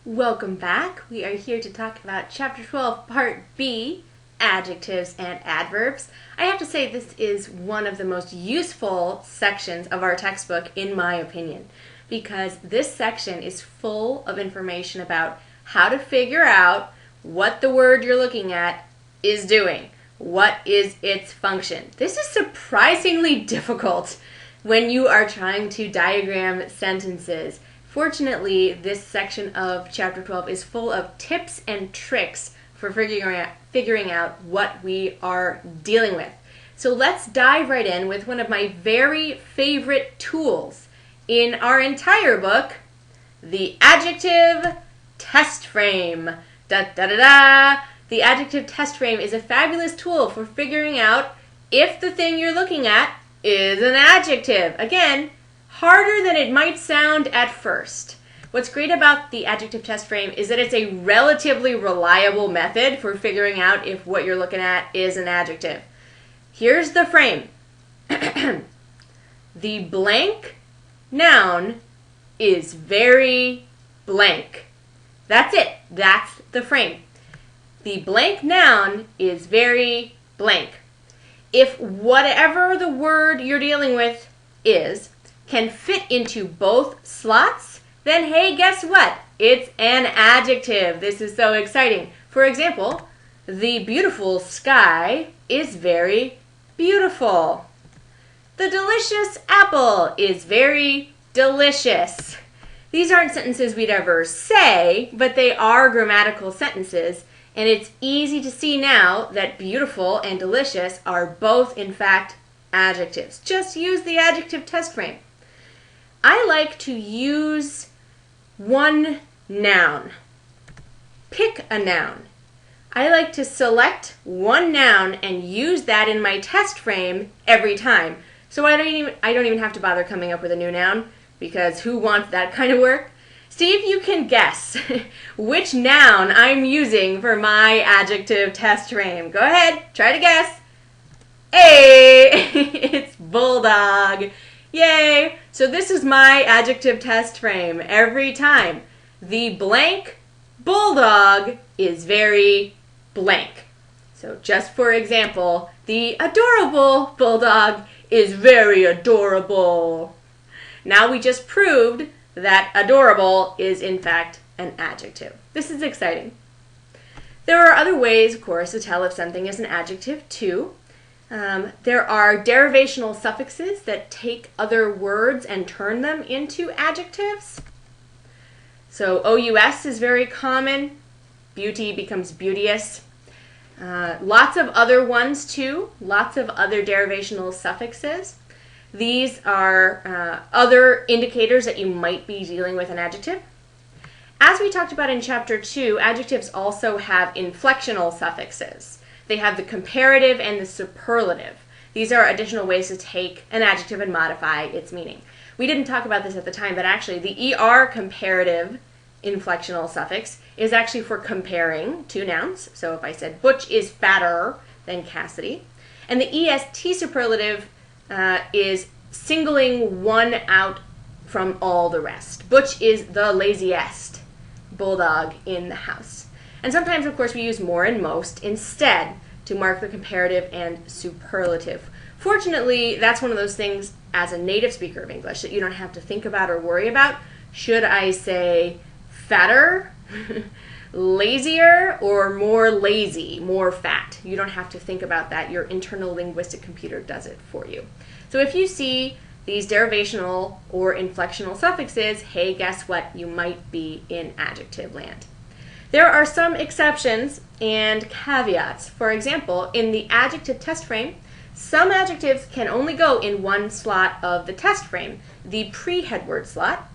Welcome back. We are here to talk about Chapter 12, Part B, Adjectives and Adverbs. I have to say this is one of the most useful sections of our textbook, in my opinion, because this section is full of information about how to figure out what the word you're looking at is doing. What is its function? This is surprisingly difficult when you are trying to diagram sentences. Fortunately, this section of Chapter 12 is full of tips and tricks for figuring out what we are dealing with. So let's dive right in with one of my very favorite tools in our entire book, the adjective test frame. Da-da-da-da! The adjective test frame is a fabulous tool for figuring out if the thing you're looking at is an adjective. Again, harder than it might sound at first. What's great about the adjective test frame is that it's a relatively reliable method for figuring out if what you're looking at is an adjective. Here's the frame. The blank noun is very blank. That's it. That's the frame. The blank noun is very blank. If whatever the word you're dealing with is can fit into both slots, then hey, guess what? It's an adjective. This is so exciting. For example, the beautiful sky is very beautiful. The delicious apple is very delicious. These aren't sentences we'd ever say, but they are grammatical sentences, and it's easy to see now that beautiful and delicious are both, in fact, adjectives. Just use the adjective test frame. I like to use one noun. Pick a noun. I like to select one noun and use that in my test frame every time. So I don't even have to bother coming up with a new noun, because who wants that kind of work? See if you can guess which noun I'm using for my adjective test frame. Go ahead, try to guess. Hey, it's bulldog. Yay! So this is my adjective test frame every time. The blank bulldog is very blank. So just for example, the adorable bulldog is very adorable. Now we just proved that adorable is in fact an adjective. This is exciting. There are other ways, of course, to tell if something is an adjective too. There are derivational suffixes that take other words and turn them into adjectives. So OUS is very common. Beauty becomes beauteous. Lots of other ones too. Lots of other derivational suffixes. These are other indicators that you might be dealing with an adjective. As we talked about in Chapter 2, adjectives also have inflectional suffixes. They have the comparative and the superlative. These are additional ways to take an adjective and modify its meaning. We didn't talk about this at the time, but actually the ER comparative inflectional suffix is actually for comparing two nouns. So if I said Butch is fatter than Cassidy. And the EST superlative is singling one out from all the rest. Butch is the laziest bulldog in the house. And sometimes, of course, we use more and most instead to mark the comparative and superlative. Fortunately, that's one of those things as a native speaker of English that you don't have to think about or worry about. Should I say fatter, lazier, or more lazy, more fat? You don't have to think about that. Your internal linguistic computer does it for you. So if you see these derivational or inflectional suffixes, hey, guess what? You might be in adjective land. There are some exceptions and caveats. For example, in the adjective test frame, some adjectives can only go in one slot of the test frame, the pre-head word slot,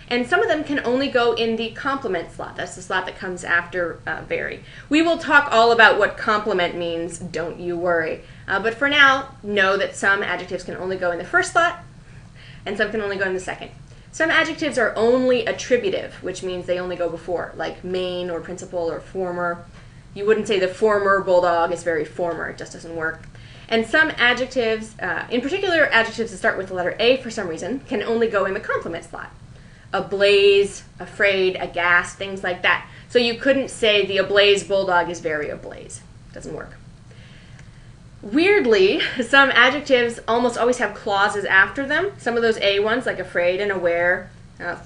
and some of them can only go in the complement slot. That's the slot that comes after very. We will talk all about what complement means, don't you worry. But for now, know that some adjectives can only go in the first slot, and some can only go in the second. Some adjectives are only attributive, which means they only go before, like main or principal or former. You wouldn't say the former bulldog is very former. It just doesn't work. And some adjectives, in particular adjectives that start with the letter A for some reason, can only go in the complement slot. ablaze, afraid, aghast, things like that. So you couldn't say the ablaze bulldog is very ablaze. Doesn't work. Weirdly, some adjectives almost always have clauses after them. Some of those A ones, like afraid and aware,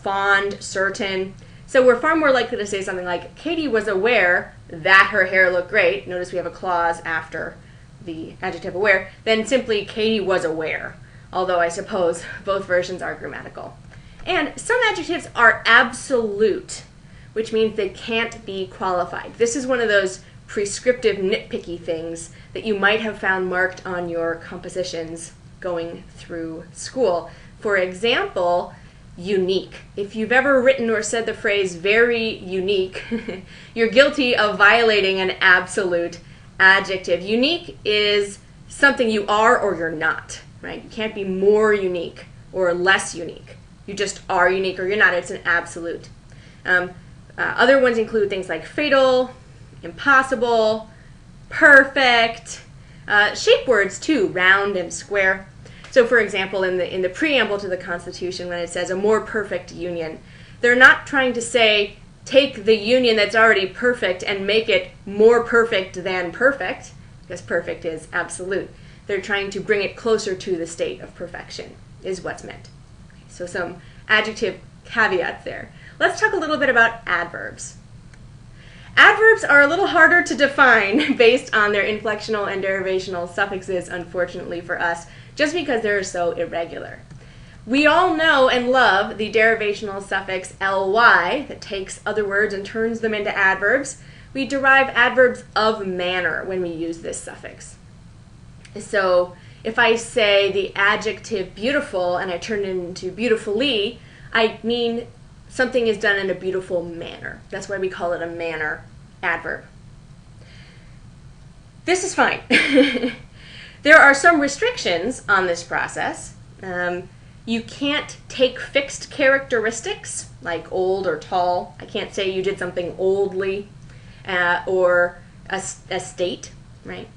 fond, certain. So we're far more likely to say something like, Katie was aware that her hair looked great. Notice we have a clause after the adjective aware, than simply Katie was aware. Although I suppose both versions are grammatical. And some adjectives are absolute, which means they can't be qualified. This is one of those prescriptive, nitpicky things that you might have found marked on your compositions going through school. For example, unique. If you've ever written or said the phrase very unique, you're guilty of violating an absolute adjective. Unique is something you are or you're not, right? You can't be more unique or less unique. You just are unique or you're not. It's an absolute. Other ones include things like fatal, impossible, perfect, shape words too, round and square. So for example, in the preamble to the Constitution, when it says a more perfect union, they're not trying to say take the union that's already perfect and make it more perfect than perfect, because perfect is absolute. They're trying to bring it closer to the state of perfection, is what's meant. So some adjective caveats there. Let's talk a little bit about adverbs. Adverbs are a little harder to define based on their inflectional and derivational suffixes, unfortunately for us, just because they're so irregular. We all know and love the derivational suffix ly that takes other words and turns them into adverbs. We derive adverbs of manner when we use this suffix. So if I say the adjective beautiful and I turn it into beautifully, I mean something is done in a beautiful manner. That's why we call it a manner adverb. This is fine. There are some restrictions on this process. You can't take fixed characteristics like old or tall. I can't say you did something oldly or a state, right?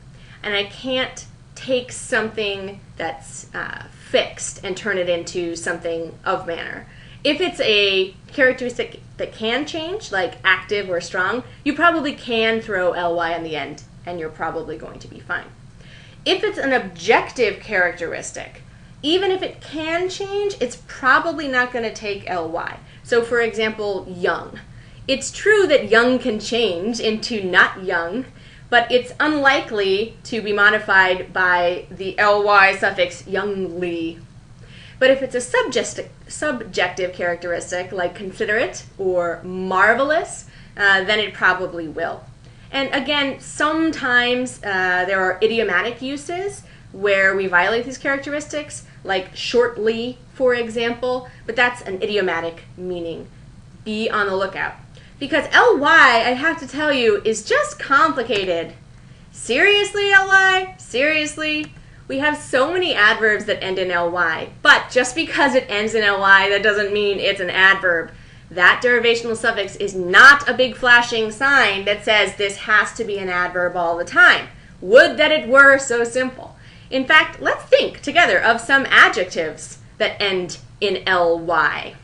And I can't take something that's fixed and turn it into something of manner. If it's a characteristic that can change, like active or strong, you probably can throw ly on the end, and you're probably going to be fine. If it's an objective characteristic, even if it can change, it's probably not going to take ly. So for example, young. It's true that young can change into not young, but it's unlikely to be modified by the ly suffix youngly. But if it's a subjective characteristic, like considerate or marvelous, then it probably will. And again, sometimes there are idiomatic uses where we violate these characteristics, like shortly, for example, but that's an idiomatic meaning. Be on the lookout. Because ly, I have to tell you, is just complicated. Seriously, ly? Seriously? We have so many adverbs that end in ly, but just because it ends in ly, that doesn't mean it's an adverb. That derivational suffix is not a big flashing sign that says this has to be an adverb all the time. Would that it were so simple. In fact, let's think together of some adjectives that end in ly.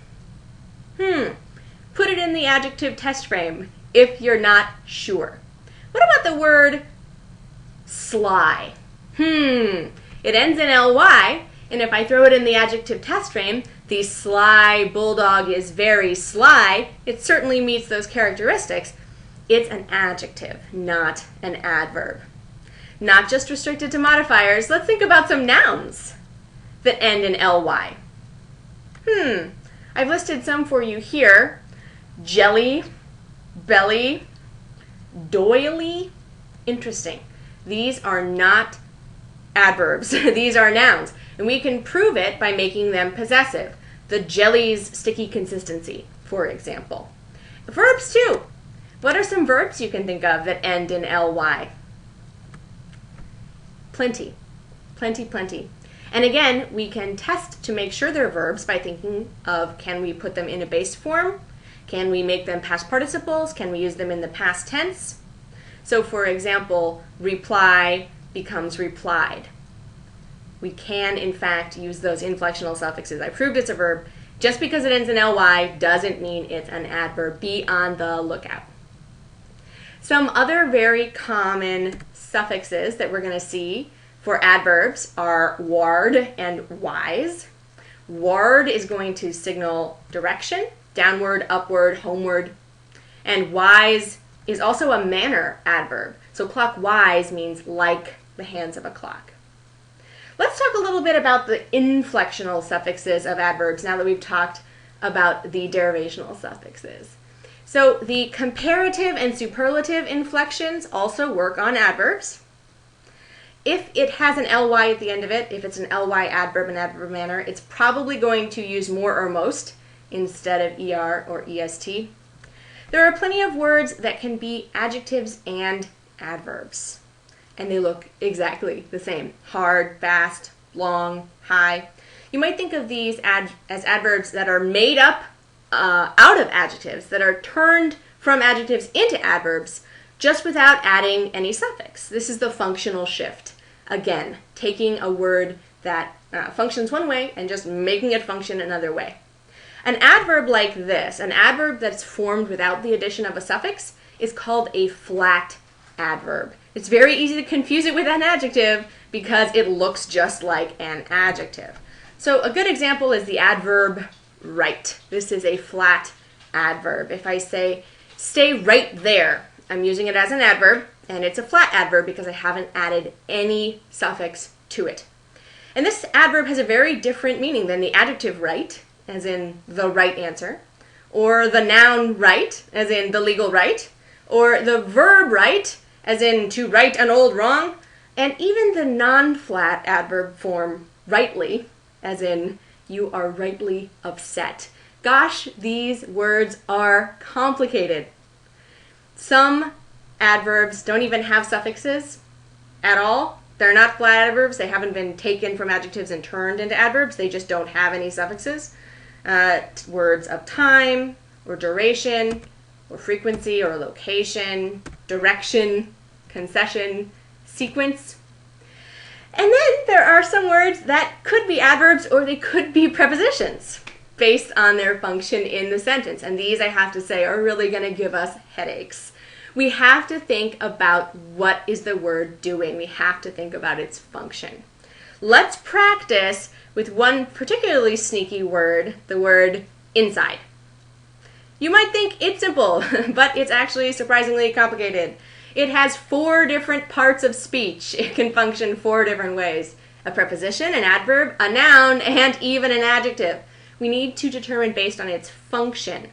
Put it in the adjective test frame if you're not sure. What about the word sly? It ends in ly, and if I throw it in the adjective test frame, the sly bulldog is very sly. It certainly meets those characteristics. It's an adjective, not an adverb. Not just restricted to modifiers. Let's think about some nouns that end in ly. I've listed some for you here. Jelly, belly, doily. Interesting. These are not adverbs. These are nouns. And we can prove it by making them possessive. The jelly's sticky consistency, for example. Verbs too. What are some verbs you can think of that end in ly? Plenty. Plenty, plenty. And again, we can test to make sure they're verbs by thinking of, can we put them in a base form? Can we make them past participles? Can we use them in the past tense? So for example, reply becomes replied. We can, in fact, use those inflectional suffixes. I proved it's a verb Just because it ends in ly doesn't mean it's an adverb. Be on the lookout. Some other very common suffixes that we're going to see for adverbs are ward and wise. Ward is going to signal direction, downward, upward, homeward. And wise is also a manner adverb. So clockwise means like the hands of a clock. Let's talk a little bit about the inflectional suffixes of adverbs now that we've talked about the derivational suffixes. So the comparative and superlative inflections also work on adverbs. If it has an ly at the end of it, if it's an ly adverb and adverb manner, it's probably going to use more or most instead of er or est. There are plenty of words that can be adjectives and adverbs, and they look exactly the same. Hard, fast, long, high. You might think of these as adverbs that are made up out of adjectives, that are turned from adjectives into adverbs just without adding any suffix. This is the functional shift. Again, taking a word that functions one way and just making it function another way. An adverb like this, an adverb that's formed without the addition of a suffix, is called a flat adverb. It's very easy to confuse it with an adjective because it looks just like an adjective. So a good example is the adverb right. This is a flat adverb. If I say, stay right there, I'm using it as an adverb, and it's a flat adverb because I haven't added any suffix to it. And this adverb has a very different meaning than the adjective right, as in the right answer, or the noun right, as in the legal right, or the verb right, as in to right an old wrong, and even the non-flat adverb form rightly, as in you are rightly upset. Gosh, these words are complicated. Some adverbs don't even have suffixes at all. They're not flat adverbs. They haven't been taken from adjectives and turned into adverbs. They just don't have any suffixes. Words of time, or duration, or frequency, or location, direction, concession, sequence. And then there are some words that could be adverbs or they could be prepositions based on their function in the sentence. And these, I have to say, are really going to give us headaches. We have to think about what is the word doing. We have to think about its function. Let's practice with one particularly sneaky word, the word inside. You might think it's simple, but it's actually surprisingly complicated. It has 4 different parts of speech. It can function 4 different ways. A preposition, an adverb, a noun, and even an adjective. We need to determine based on its function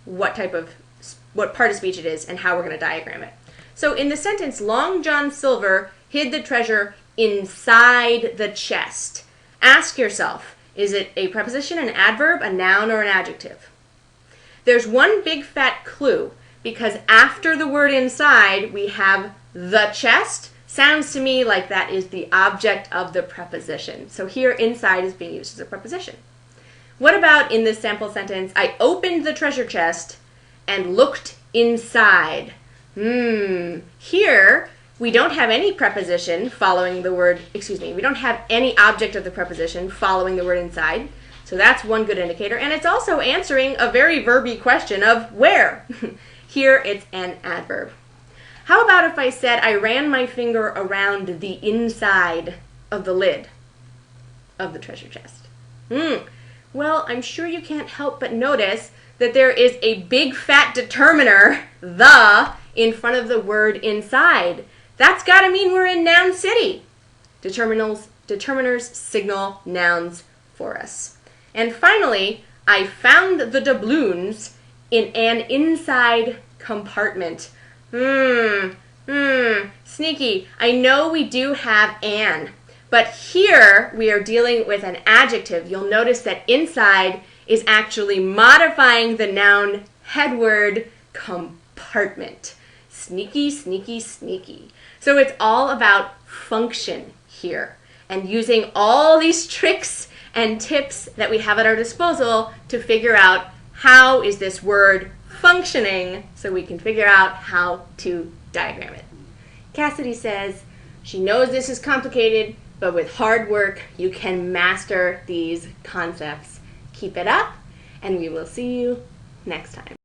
what part of speech it is and how we're going to diagram it. So in the sentence, Long John Silver hid the treasure inside the chest. Ask yourself, is it a preposition, an adverb, a noun, or an adjective? There's one big fat clue, because after the word inside, we have the chest. Sounds to me like that is the object of the preposition. So here, inside is being used as a preposition. What about in this sample sentence, I opened the treasure chest and looked inside? Here, we don't have any preposition following the word, we don't have any object of the preposition following the word inside. So that's one good indicator. And it's also answering a very verby question of where. Here, it's an adverb. How about if I said I ran my finger around the inside of the lid of the treasure chest? Well, I'm sure you can't help but notice that there is a big fat determiner, the, in front of the word inside. That's got to mean we're in noun city. Determiners signal nouns for us. And finally, I found the doubloons in an inside compartment. Sneaky. I know we do have an, but here we are dealing with an adjective. You'll notice that inside is actually modifying the noun headword compartment. Sneaky, sneaky, sneaky. So it's all about function here and using all these tricks and tips that we have at our disposal to figure out how is this word functioning so we can figure out how to diagram it. Cassidy says she knows this is complicated, but with hard work you can master these concepts. Keep it up, and we will see you next time.